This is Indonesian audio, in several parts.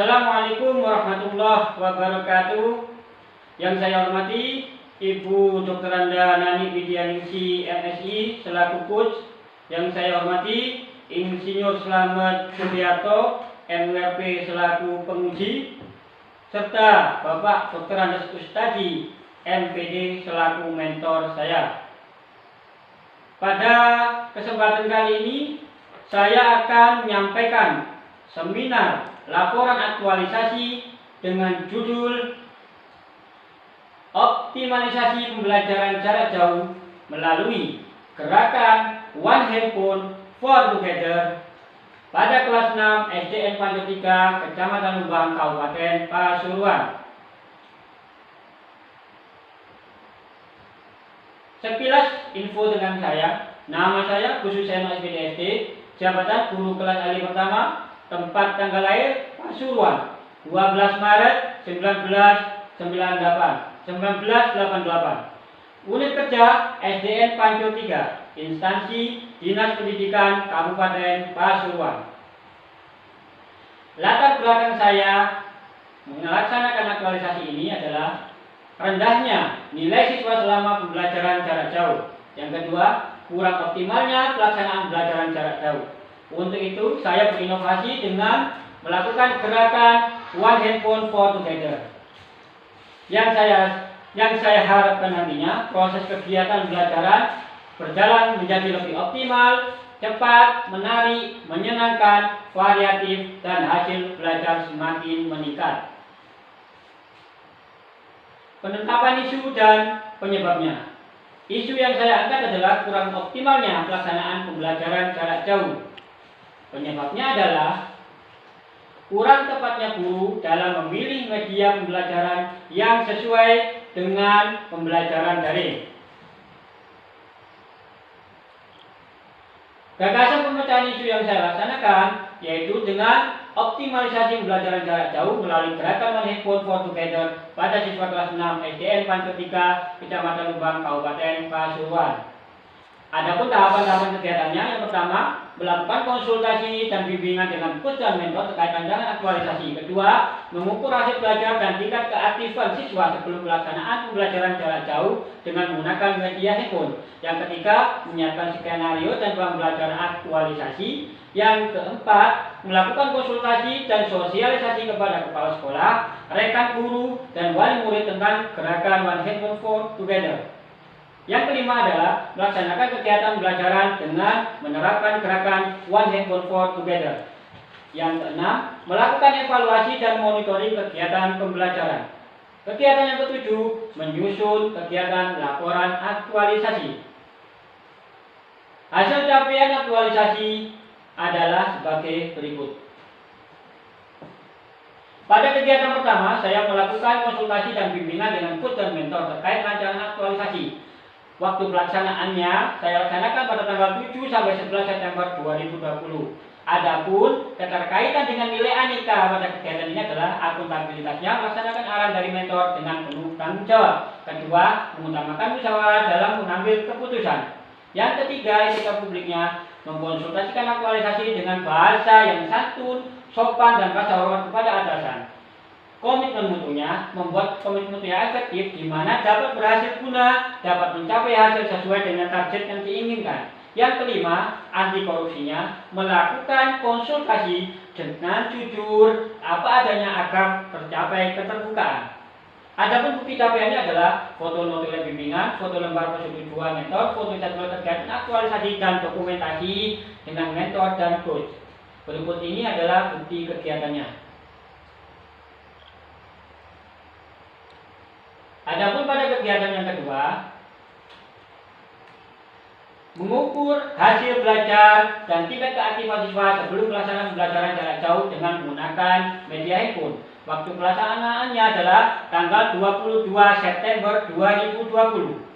Assalamualaikum warahmatullahi wabarakatuh. Yang saya hormati Ibu Dr. Anda Nani Widyaningsi MSI selaku coach. Yang saya hormati Insinyur Slamet Suryarto MWP selaku penguji, serta Bapak Dr. Andes Ustadi MPD selaku mentor saya. Pada kesempatan kali ini saya akan menyampaikan seminar laporan aktualisasi dengan judul optimalisasi pembelajaran jarak jauh melalui gerakan One Handphone for Together pada kelas 6 SDN Panjur 3 Kecamatan Lubang, Kabupaten Pasuruan. Sekilas info dengan saya, nama saya Khususeno SPDSD, jabatan guru kelas Ali pertama, tempat tanggal lahir Pasuruan 12 Maret 1988, unit kerja SDN Panjur 3, instansi Dinas Pendidikan Kabupaten Pasuruan. Latar belakang saya melaksanakan aktualisasi ini adalah rendahnya nilai siswa selama pembelajaran jarak jauh. Yang kedua, kurang optimalnya pelaksanaan pembelajaran jarak jauh. Untuk itu, saya berinovasi dengan melakukan gerakan One Handphone for Together. Yang saya harapkan nantinya proses kegiatan pembelajaran berjalan menjadi lebih optimal, cepat, menarik, menyenangkan, variatif, dan hasil belajar semakin meningkat. Penetapan isu dan penyebabnya. Isu yang saya angkat adalah kurang optimalnya pelaksanaan pembelajaran jarak jauh. Penyebabnya adalah kurang tepatnya guru dalam memilih media pembelajaran yang sesuai dengan pembelajaran daring. Gagasan pemecahan isu yang saya laksanakan yaitu dengan optimalisasi pembelajaran jarak jauh melalui gerakan One Handphone for Together pada siswa kelas 6 SDN Panjur 3 Kecamatan Lubang, Kabupaten Pasuruan. Adapun tahapan-tahapan kegiatannya, yang pertama, melakukan konsultasi dan bimbingan dengan coach dan mentor terkait rancangan aktualisasi. Kedua, mengukur hasil belajar dan tingkat keaktifan siswa sebelum pelaksanaan pembelajaran jarak jauh dengan menggunakan media handphone. Yang ketiga, menyiapkan skenario dan pembelajaran aktualisasi. Yang keempat, melakukan konsultasi dan sosialisasi kepada kepala sekolah, rekan guru, dan wali murid tentang gerakan One Handphone for Together. Yang kelima adalah melaksanakan kegiatan pembelajaran dengan menerapkan gerakan One Handphone for Together. Yang keenam, melakukan evaluasi dan monitoring kegiatan pembelajaran. Kegiatan yang ketujuh, menyusun kegiatan laporan aktualisasi. Hasil capaian aktualisasi adalah sebagai berikut. Pada kegiatan pertama, saya melakukan konsultasi dan bimbingan dengan coach dan mentor terkait rancangan aktualisasi. Waktu pelaksanaannya saya laksanakan pada tanggal 7 sampai 11 September 2020. Adapun keterkaitan dengan nilai Anika pada kegiatan ini adalah akuntabilitasnya melaksanakan arahan dari mentor dengan penuh tanggung jawab. Kedua, mengutamakan musyawarah dalam mengambil keputusan. Yang ketiga, etika publiknya mengkonsultasikan aktualisasi dengan bahasa yang santun, sopan, dan rasa hormat kepada atasan. Komitmen mutunya membuat komitmen yang efektif di mana dapat berhasil guna dapat mencapai hasil sesuai dengan target yang diinginkan. Yang kelima, anti korupsinya melakukan konsultasi dengan jujur apa adanya agar tercapai keterbukaan. Adapun bukti capaiannya adalah foto notulen bimbingan, foto lembar prosedur 2 mentor, foto jadwal kegiatan aktualisasi, dan dokumentasi dengan mentor dan coach. Berikut ini adalah bukti kegiatannya. Adapun pada kegiatan yang kedua, mengukur hasil belajar dan tingkat keaktifan siswa sebelum pelaksanaan pembelajaran jarak jauh dengan menggunakan media handphone. Waktu pelaksanaannya adalah tanggal 22 September 2020.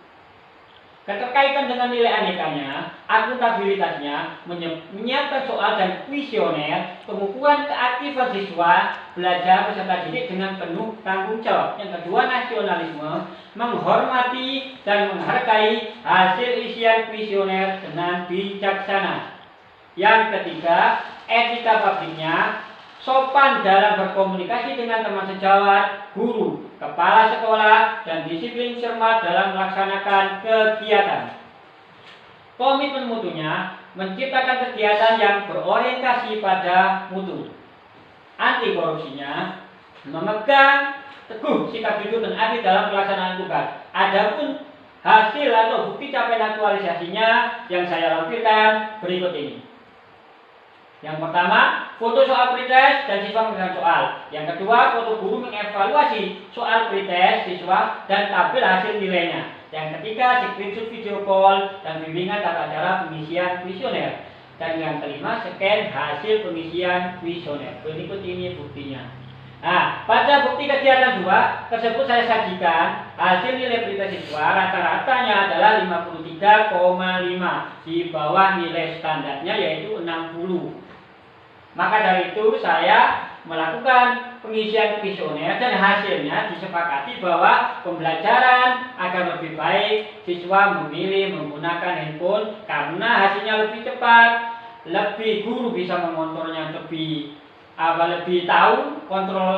Keterkaitan dengan nilai anekanya, akuntabilitasnya, menyiapkan soal dan kuesioner, pengukuran keaktifan siswa, belajar peserta didik dengan penuh tanggung jawab. Yang kedua, nasionalisme, menghormati dan menghargai hasil isian kuesioner dengan bijaksana. Yang ketiga, etika publiknya, sopan dalam berkomunikasi dengan teman sejawat, guru, kepala sekolah, dan disiplin cermat dalam melaksanakan kegiatan. Komitmen mutunya menciptakan kegiatan yang berorientasi pada mutu. Anti korupsinya memegang teguh sikap jujur dan adil dalam pelaksanaan tugas. Adapun hasil atau bukti capaian aktualisasinya yang saya lampirkan berikut ini. Yang pertama, foto soal pretest dan siswa mengerjakan soal. Yang kedua, foto guru mengevaluasi soal pretest siswa dan tabel hasil nilainya. Yang ketiga, screenshot video call dan bimbingan tata cara pengisian kuesioner. Dan yang kelima, scan hasil pengisian kuesioner. Berikut ini buktinya. Nah, pada bukti kegiatan 2 tersebut saya sajikan hasil nilai pretest siswa rata-ratanya adalah 53,5 di bawah nilai standarnya yaitu 60. Maka dari itu saya melakukan pengisian kuesioner dan hasilnya disepakati bahwa pembelajaran agar lebih baik siswa memilih menggunakan handphone karena hasilnya lebih cepat, lebih guru bisa mengontrolnya lebih tahu,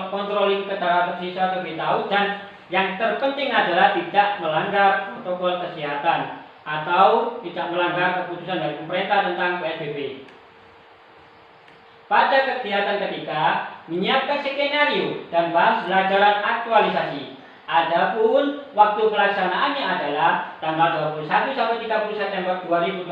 controlling terhadap siswa lebih tahu, dan yang terpenting adalah tidak melanggar protokol kesehatan atau tidak melanggar keputusan dari pemerintah tentang PSBB. Pada kegiatan ketiga, menyiapkan skenario dan bahas pelajaran aktualisasi. Adapun waktu pelaksanaannya adalah tanggal 21 sampai 30 September 2020.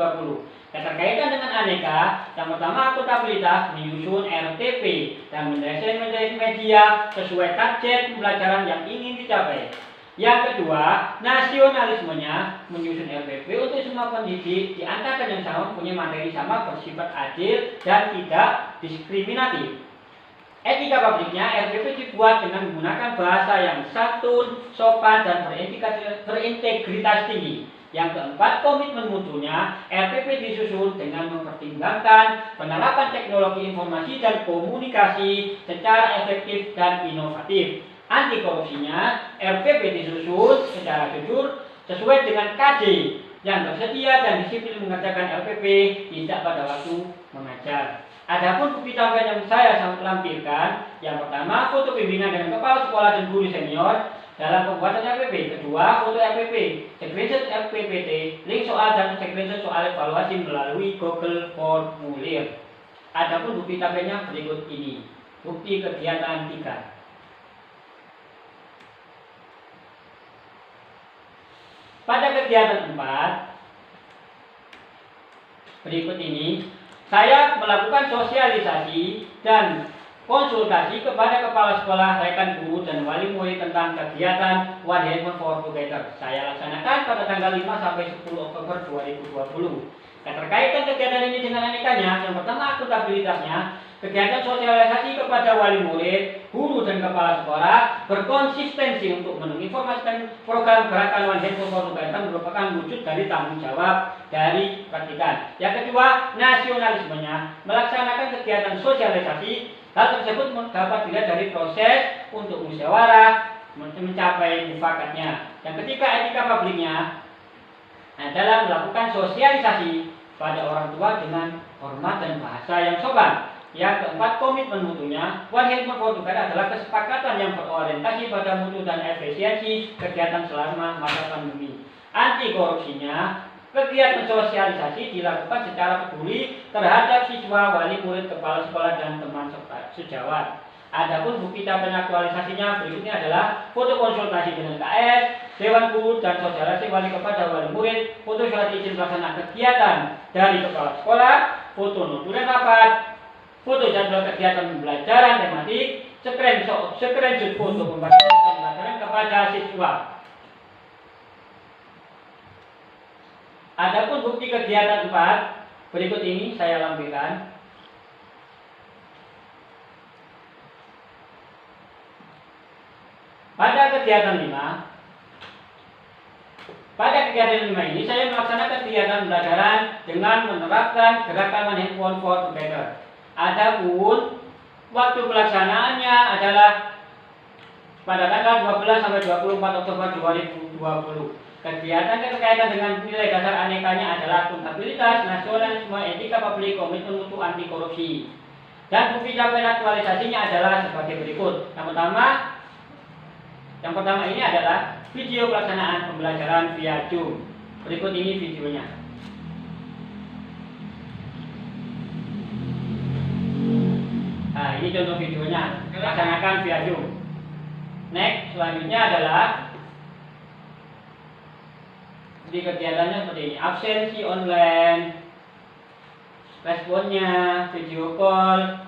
Keterkaitan dengan aneka, yang pertama akuntabilitas, menyusun RTP dan mendesain media sesuai target pembelajaran yang ingin dicapai. Yang kedua, nasionalismenya, menyusun RPP untuk semua pendidik di angkatan yang sama, punya materi sama, bersifat adil dan tidak diskriminatif. Etika publiknya, RPP dibuat dengan menggunakan bahasa yang santun, sopan, dan berintegritas tinggi. Yang keempat, komitmen mutunya, RPP disusun dengan mempertimbangkan penerapan teknologi informasi dan komunikasi secara efektif dan inovatif. Anti korupsinya, RPP disusun secara jujur sesuai dengan KD yang bersedia dan disiplin mengerjakan RPP tidak pada waktu mengajar. Adapun bukti tambahan yang saya lampirkan, yang pertama foto bimbingan dengan kepala sekolah dan guru senior dalam pembuatan RPP. Kedua, foto RPP, screenshot RPPT, link soal dan screenshot soal evaluasi melalui Google Formulir. Adapun bukti tambahannya berikut ini. Bukti kegiatan 3. Pada kegiatan 4 berikut ini, saya melakukan sosialisasi dan konsultasi kepada kepala sekolah, rekan guru, dan wali murid tentang kegiatan One Handphone for Together. Saya laksanakan pada tanggal 5 sampai 10 Oktober 2020. Keterkaitan kegiatan ini dengan anekanya, yang pertama akuntabilitasnya, kegiatan sosialisasi kepada wali murid, guru, dan kepala sekolah berkonsistensi untuk menginformasikan program gerakan One Handphone for Together merupakan wujud dari tanggung jawab dari praktikan. Yang kedua, nasionalismenya, melaksanakan kegiatan sosialisasi. Hal tersebut dapat dilihat dari proses untuk musyawarah mencapai mufakatnya. Yang ketiga, etika publiknya adalah melakukan sosialisasi pada orang tua dengan hormat dan bahasa yang sopan. Yang keempat, komitmen mutunya, One Handphone for Together adalah kesepakatan yang berorientasi pada mutu dan efisiensi kegiatan selama masa pandemi. Anti korupsinya, kegiatan sosialisasi dilakukan secara peduli terhadap siswa, wali murid, kepala sekolah, dan teman sejawat. Adapun bukti capaian aktualisasinya berikutnya adalah foto konsultasi dengan KS, Dewan Guru, dan sosialisasi wali kepada wali murid, foto surat izin pelaksanaan kegiatan dari kepala sekolah, foto notulen rapat, foto jadwal kegiatan pembelajaran tematik, screenshot foto pembelajaran kepada siswa. Adapun bukti kegiatan 4 berikut ini saya lampirkan. Pada kegiatan 5 ini saya melaksanakan kegiatan pembelajaran dengan menerapkan gerakan One Handphone for Together. Adapun waktu pelaksanaannya adalah pada tanggal 12 sampai 24 Oktober 2020. Kegiatan berkaitan dengan nilai dasar anekanya adalah akuntabilitas, nasionalisme, etika publik, komitmen mutu, anti korupsi. Dan bukti capaian aktualisasinya adalah sebagai berikut. Yang pertama ini adalah video pelaksanaan pembelajaran via Zoom. Berikut ini videonya. Nah, ini contoh videonya, laksanakan via Zoom. Next, selanjutnya adalah di kegiatannya seperti ini, absensi online, responnya, video call,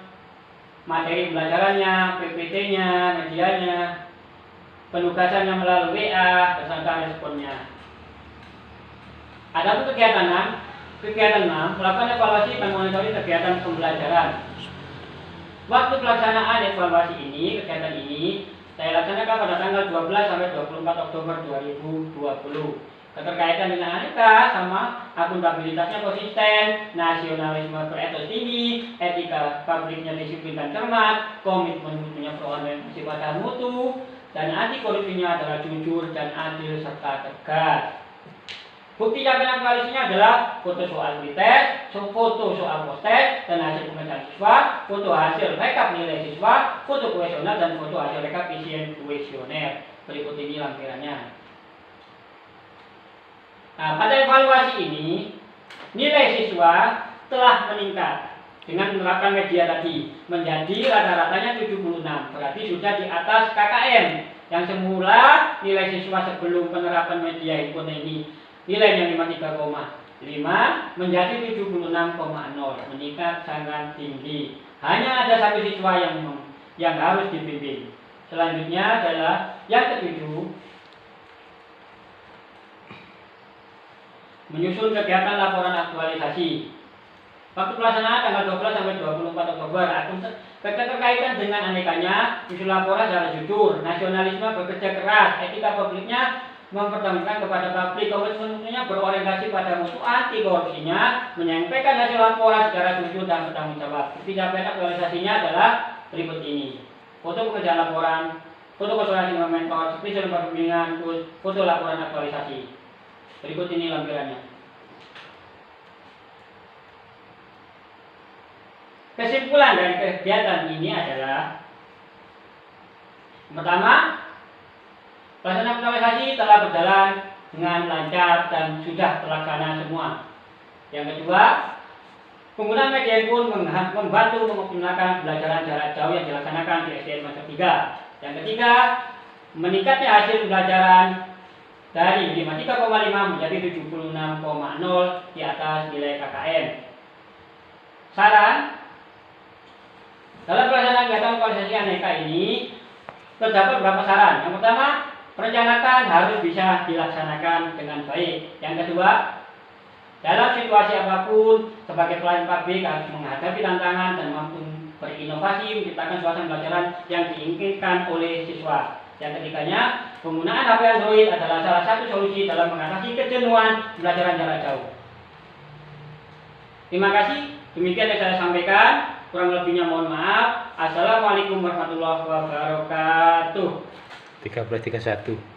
materi pembelajarannya, PPT-nya, medianya, penugasannya melalui WA beserta responnya. Ada kegiatan 6, melakukan evaluasi dan monitoring kegiatan pembelajaran. Waktu pelaksanaan evaluasi ini, kegiatan ini saya laksanakan pada tanggal 12 sampai 24 Oktober 2020. Keterkaitan dengan aneka sama akuntabilitasnya konsisten, nasionalisme beretos tinggi, etika publiknya disiplin dan cermat, komitmen mutunya berorientasi pada mutu, dan anti korupsinya adalah jujur dan adil serta tegas. Bukti capaian koalisinya adalah foto soal pretest, foto soal post-test dan hasil pengerjaan siswa, foto hasil rekap nilai siswa, foto kuesioner dan foto hasil rekap isian kuesioner. Berikut ini lampirannya. Nah, pada evaluasi ini, nilai siswa telah meningkat dengan menerapkan media tadi menjadi rata-ratanya 76, berarti sudah di atas KKM yang semula nilai siswa sebelum penerapan media handphone ini nilainya 53,5 menjadi 76,0, meningkat sangat tinggi. Hanya ada satu siswa yang harus dibimbing. Selanjutnya adalah yang ketujuh, menyusun kegiatan laporan aktualisasi. Waktu pelaksanaan tanggal 12 sampai 24 Oktober. Keterkaitan dengan anekanya, menyusun laporan secara jujur, nasionalisme bekerja keras, etika publiknya mempertanggungjawabkan kepada publik, komitmennya berorientasi pada mutu, anti korupsinya, menyampaikan hasil laporan secara jujur dan bertanggung jawab. Bukti capaian aktualisasinya adalah berikut ini: foto pekerjaan laporan, foto konsultasi dengan mentor, screenshot pembimbingan, foto laporan aktualisasi. Berikut ini lampirannya. Kesimpulan dari kegiatan ini adalah: pertama, pelaksanaan aktualisasi telah berjalan dengan lancar dan sudah terlaksana semua. Yang kedua, penggunaan media handphone membantu mengoptimalkan pembelajaran jarak jauh yang dilaksanakan di SDN semester 3. Yang ketiga, meningkatnya hasil pembelajaran dari 53,5 menjadi 76,0 di atas nilai KKM. Saran, dalam pelaksanaan kegiatan aktualisasi aneka ini terdapat beberapa saran. Yang pertama, perencanaan harus bisa dilaksanakan dengan baik. Yang kedua, dalam situasi apapun sebagai pelayan publik harus menghadapi tantangan dan mampu berinovasi menciptakan suasana pembelajaran yang diinginkan oleh siswa. Yang ketiganya, penggunaan HP Android adalah salah satu solusi dalam mengatasi kejenuhan pembelajaran jarak jauh. Terima kasih, demikian yang saya sampaikan. Kurang lebihnya mohon maaf. Assalamualaikum warahmatullahi wabarakatuh. 1331